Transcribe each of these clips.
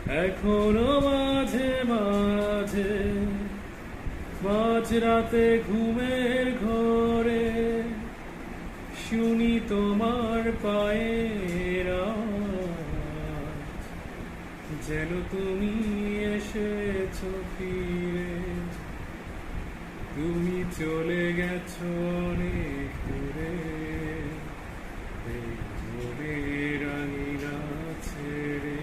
এখনো মাঝে মাঝে মাঝরাতে ঘুমের ঘরে শুনি তোমার পায়ের আওয়াজ, যেন তুমি এসেছো ফিরে। তুমি চলে গেছো অনেক দূরে, এই মনের আঙিনা ছেড়ে।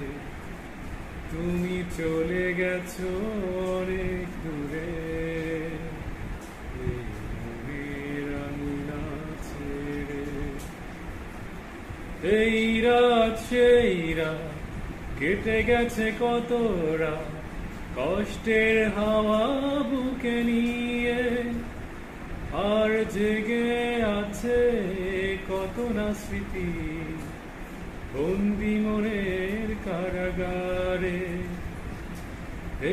তুমি চলে গেছো অনেক দূরে, এই মনের আঙিনা ছেড়ে। এই রাত সেই রাত কেটে গেছে কত রাত, কষ্টের হাওয়া বুকে নিয়ে। আর জেগে আছে কত না স্মৃতি, বন্দি মনের কারাগারে।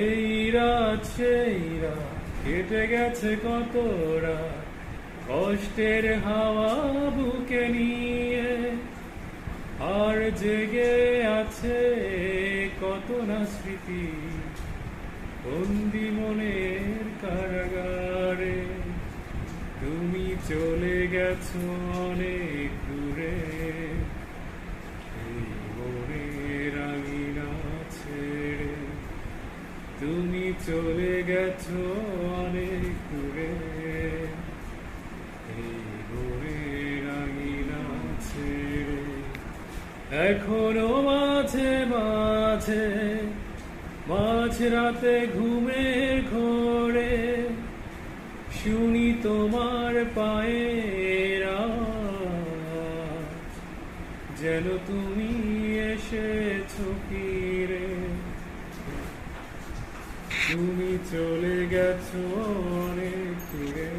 এই রাত সেই রাত কেটে গেছে কত রাত, কষ্টের হাওয়া বুকে নিয়ে। আর জেগে আছে কত না স্মৃতি, বন্দি মনের কারাগারে। তুমি চলে গেছো অনেক দূরে, এই মনের আঙিনা ছেড়ে। তুমি চলে গেছো অনেক দূরে, এই মনের আঙিনা ছেড়ে। এখনো মাঝে মাঝে মাঝরাতে ঘুমের ঘোরে শুনি তোমার পায়ের আওয়াজ, যেন তুমি এসেছো ফিরে। তুমি চলে গেছো অনেক দূরে।